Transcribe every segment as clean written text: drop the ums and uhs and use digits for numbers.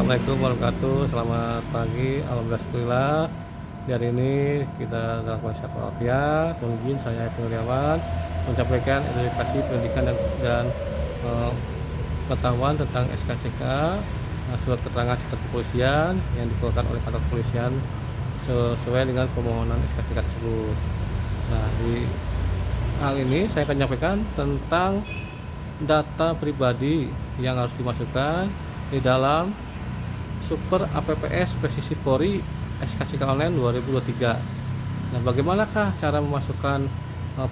Assalamualaikum warahmatullahi wabarakatuh. Selamat pagi. Alhamdulillah. Di hari ini kita dalam kondisi walafiat. Mohon izin saya Kurniawan menyampaikan edukasi pendidikan dan eh, pengetahuan tentang SKCK, surat keterangan catatan kepolisian yang dikeluarkan oleh kantor kepolisian sesuai dengan permohonan SKCK tersebut. Nah, di hal ini saya akan menyampaikan tentang data pribadi yang harus dimasukkan di dalam Super APPS Presisi Polri SKCK Online 2023. Nah, bagaimanakah cara memasukkan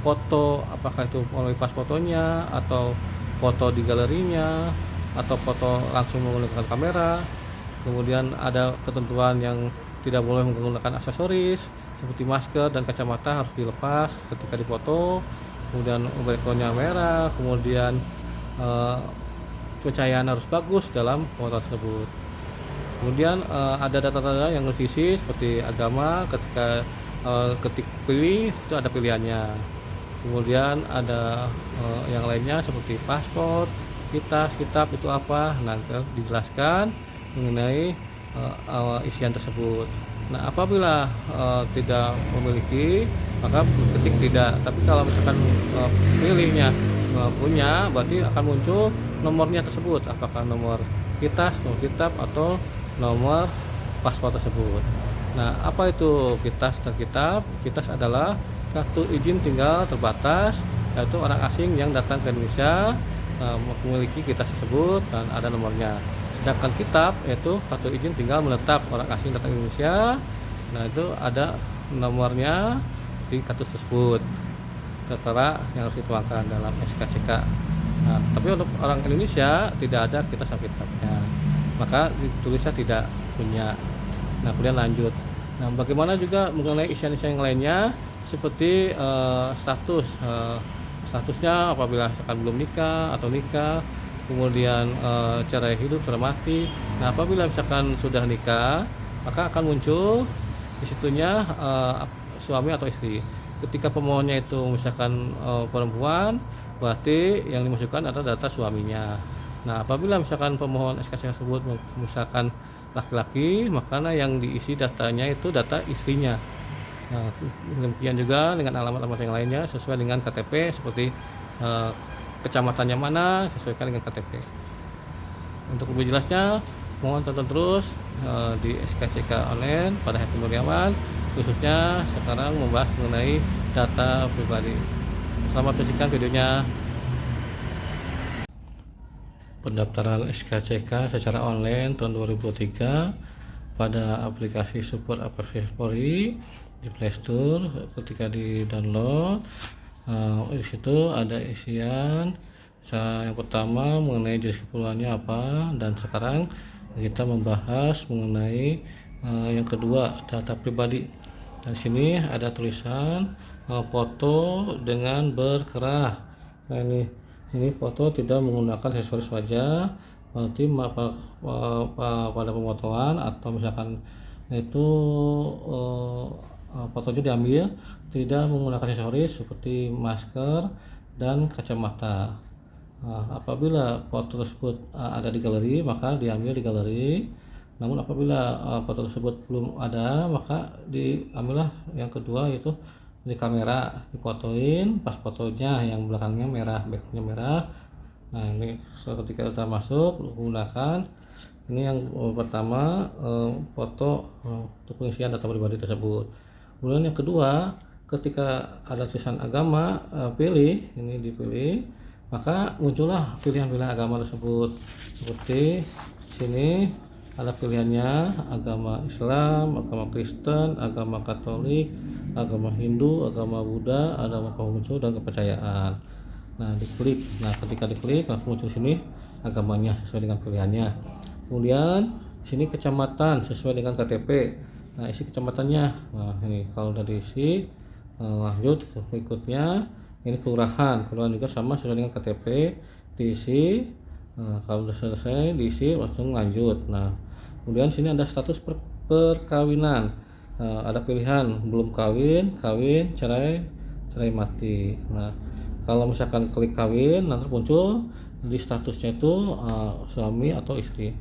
foto, apakah itu melalui pas fotonya atau foto di galerinya atau foto langsung menggunakan kamera. Kemudian ada ketentuan yang tidak boleh menggunakan aksesoris seperti masker dan kacamata harus dilepas ketika difoto. Kemudian backgroundnya merah, kemudian pencahayaan harus bagus dalam foto tersebut. Kemudian ada data-data yang harus diisi seperti agama, ketika ketik pilih itu ada pilihannya. Kemudian ada yang lainnya seperti paspor, kitab itu apa, nanti dijelaskan mengenai isian tersebut. Nah, apabila tidak memiliki maka ketik tidak, tapi kalau misalkan pilihnya punya, berarti akan muncul nomornya tersebut, apakah nomor kitab atau nomor paspor tersebut. Nah, apa itu kitas dan kitab? Kitas adalah kartu izin tinggal terbatas, yaitu orang asing yang datang ke Indonesia memiliki kitas tersebut dan ada nomornya. Sedangkan kitab yaitu kartu izin tinggal menetap orang asing datang ke Indonesia. Nah, itu ada nomornya di kartu tersebut, tertera yang harus dituangkan dalam SKCK. Nah, tapi untuk orang Indonesia tidak ada kitas dan kitabnya, maka ditulisnya tidak punya. Nah, kemudian lanjut. Nah, bagaimana juga mengenai isian-isian yang lainnya seperti statusnya apabila misalkan belum nikah atau nikah, kemudian cara hidup, cara mati. Nah, apabila misalkan sudah nikah, maka akan muncul di situnya suami atau istri. Ketika pemohonnya itu misalkan perempuan, berarti yang dimasukkan adalah data suaminya. Nah, apabila misalkan pemohon SKCK tersebut misalkan laki-laki, maka yang diisi datanya itu data istrinya. Nah, demikian juga dengan alamat-alamat yang lainnya sesuai dengan KTP, seperti kecamatannya mana sesuaikan dengan KTP. Untuk lebih jelasnya, mohon tonton terus di SKCK Online pada Happy Kurniawan, khususnya sekarang membahas mengenai data pribadi. Selamat menyaksikan videonya. Pendaftaran SKCK secara online tahun 2023 pada aplikasi Super APPS Polri di Play Store. Ketika di download, di situ ada isian. Yang pertama mengenai jenis keperluannya apa, dan sekarang kita membahas mengenai yang kedua, data pribadi. Di sini ada tulisan foto dengan berkerah. Nah, ini foto tidak menggunakan aksesoris wajah, berarti pada pemotongan atau misalkan itu fotonya diambil tidak menggunakan aksesoris seperti masker dan kacamata. Apabila foto tersebut ada di galeri, maka diambil di galeri. Namun apabila foto tersebut belum ada, maka diambillah yang kedua, yaitu di kamera, difotoin pas fotonya yang belakangnya merah, backgroundnya merah. Nah, ini ketika kita masuk gunakan ini yang pertama, foto untuk pengisian data pribadi tersebut. Kemudian yang kedua, ketika ada tulisan agama, pilih, ini dipilih, maka muncullah pilihan-pilihan agama tersebut. Seperti sini ada pilihannya, agama Islam, agama Kristen, agama Katolik, agama Hindu, agama Buddha, agama Konghucu, dan kepercayaan. Nah, diklik. Nah, ketika diklik langsung muncul sini agamanya sesuai dengan pilihannya. Kemudian sini kecamatan sesuai dengan KTP. Nah, isi kecamatannya. Nah, ini kalau udah diisi, lanjut ke berikutnya. Ini kelurahan juga sama sesuai dengan KTP, diisi. Kalau sudah selesai diisi langsung lanjut. Nah, kemudian sini ada status perkawinan. Ada pilihan belum kawin, kawin, cerai, cerai mati. Nah, kalau misalkan klik kawin, nanti muncul di statusnya itu suami atau istri.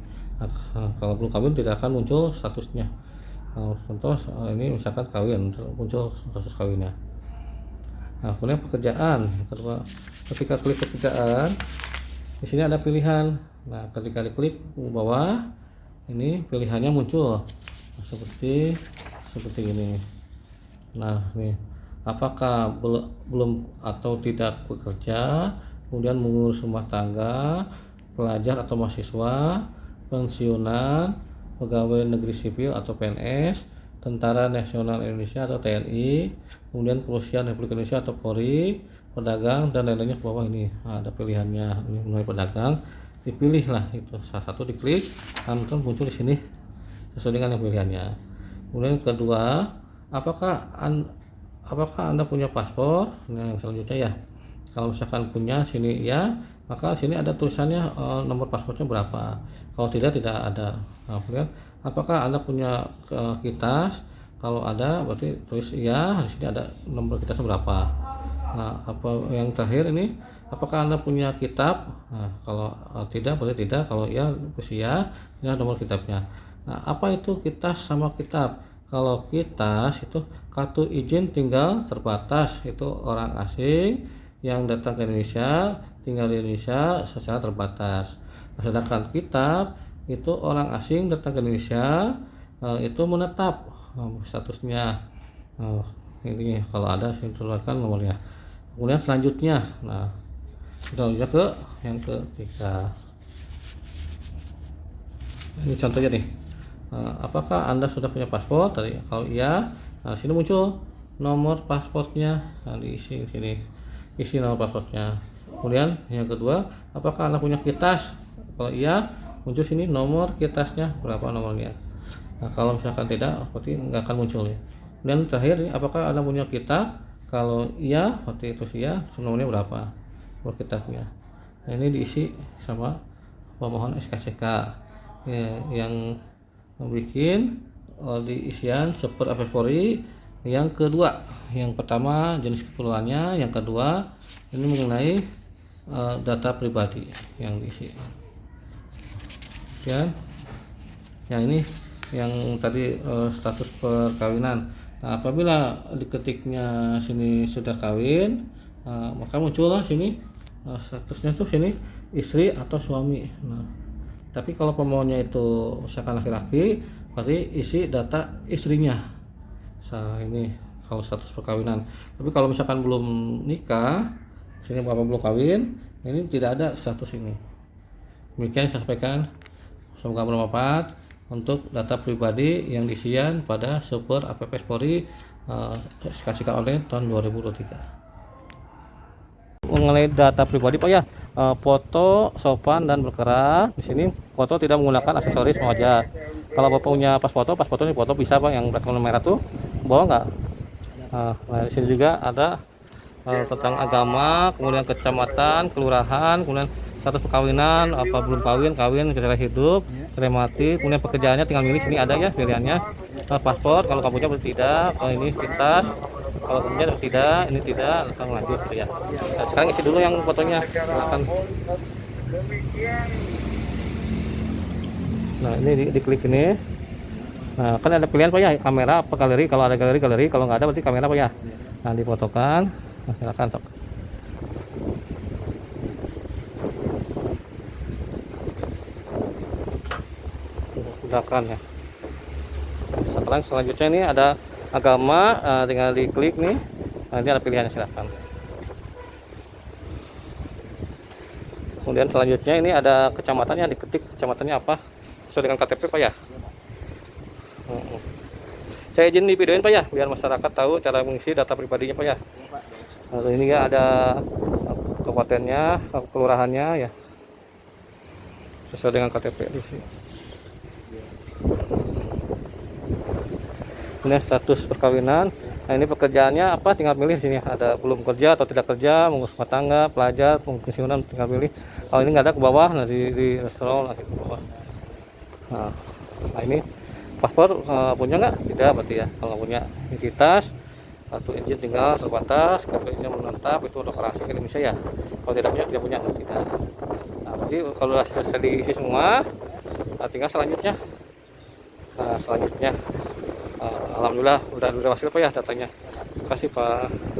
Kalau belum kawin tidak akan muncul statusnya. Contoh ini misalkan kawin, muncul status kawinnya. Nah, kemudian pekerjaan. Kedua, ketika klik pekerjaan, di sini ada pilihan. Nah, ketika diklik ke bawah, ini pilihannya muncul seperti ini. Nah, nih, apakah belum atau tidak bekerja, kemudian mengurus rumah tangga, pelajar atau mahasiswa, pensiunan, pegawai negeri sipil atau PNS, Tentara Nasional Indonesia atau TNI, kemudian Kepolisian Republik Indonesia atau Polri, pedagang dan lain-lainnya ke bawah ini. Nah, ada pilihannya. Ini mulai pedagang, dipilihlah itu salah satu, diklik, nanti muncul di sini sesuai dengan yang pilihannya. Kemudian kedua, apakah Anda punya paspor? Nah, yang selanjutnya ya. Kalau misalkan punya, sini ya, maka sini ada tulisannya nomor paspornya berapa. Kalau tidak ada. Nah, kemudian apakah Anda punya kitas? Kalau ada berarti tulis iya, di sini ada nomor kitasnya berapa. Nah, apa yang terakhir ini, apakah Anda punya kitab? Nah, kalau tidak berarti tidak, kalau iya tulis iya, ini nomor kitabnya. Nah, apa itu kitas sama kitab? Kalau kitas itu kartu izin tinggal terbatas, itu orang asing yang datang ke Indonesia, tinggal di Indonesia secara terbatas. Sedangkan kitab itu orang asing datang ke Indonesia, itu menetap statusnya. Ini kalau ada saya tuliskan nomornya. Kemudian selanjutnya, nah kita lanjut ke yang ketiga. Ini contohnya nih. Apakah Anda sudah punya paspor? Tadi kalau iya, nah sini muncul nomor paspornya. Nah, diisi sini. Isi nomor paspornya. Kemudian yang kedua, apakah Anda punya kitas? Kalau iya, muncul sini nomor kitasnya berapa nomornya. Nah, kalau misalkan tidak, berarti nggak akan muncul ya. Dan terakhir, apakah Anda punya kitab? Kalau iya, berarti itu iya, nomornya berapa nomor kitabnya. Nah, ini diisi sama pemohon SKCK ya, yang bikin di isian Super APS Polri. Yang kedua, yang pertama jenis keperluannya, yang kedua ini mengenai data pribadi yang diisi. Dan yang ini yang tadi status perkawinan. Nah, apabila diketiknya sini sudah kawin, maka muncullah sini statusnya tuh sini istri atau suami. Nah, tapi kalau pemohonnya itu misalkan laki-laki, berarti isi data istrinya. Ini kalau status perkawinan. Tapi kalau misalkan belum nikah, sini bapak belum kawin, ini tidak ada status ini. Demikian saya sampaikan. Semoga bermanfaat untuk data pribadi yang diisian pada Super APS Polri SKCK online tahun 2023. Mengenai data pribadi Pak ya, foto sopan dan berkeras. Di sini foto tidak menggunakan aksesoris wajah. Kalau Bapak punya pasporto ini foto bisa Pak, yang berwarna merah tuh bawa nggak? Nah, di sini juga ada tentang agama, kemudian kecamatan, kelurahan, kemudian status perkawinan, apa belum kawin, cara hidup, cerai mati, kemudian pekerjaannya tinggal milih, sini ada ya pilihannya. Paspor kalau kamu punya berarti tidak, kalau ini kitas, kalau punya tidak, ini tidak, langsung lanjut ya. Nah, sekarang isi dulu yang fotonya. Nah, ini diklik ini. Nah, kan ada pilihan Pak ya, kamera apa galeri. Kalau ada galeri, kalau nggak ada berarti kamera Pak ya. Nah, difotokan. Nah, silakan sok. Gunakan ya. Sekarang selanjutnya ini ada agama, tinggal diklik nih. Nah, ini ada pilihannya, silakan. Kemudian selanjutnya ini ada kecamatannya, diketik kecamatannya apa sesuai dengan KTP Pak ya. Saya izin di videoin Pak ya, biar masyarakat tahu cara mengisi data pribadinya Pak ya. Lalu ini ya ada kabupatennya, kelurahannya ya, sesuai dengan KTP di sini. Ini status perkawinan. Nah, ini pekerjaannya apa, tinggal pilih di sini. Ada belum kerja atau tidak kerja, mengurus rumah tangga, pelajar, pensiunan, tinggal pilih. Kalau ini nggak ada ke bawah, nah di restoran lagi ke bawah. Nah, ini paspor punya nggak? Tidak berarti ya. Kalau punya identitas, kartu izin tinggal terbatas, kartu izin menetap itu untuk orang asing ke Indonesia ya. Kalau tidak punya, tidak. Nah, berarti kalau sudah diisi semua, tinggal selanjutnya, alhamdulillah udah berhasil Pak ya datanya. Terima kasih Pak.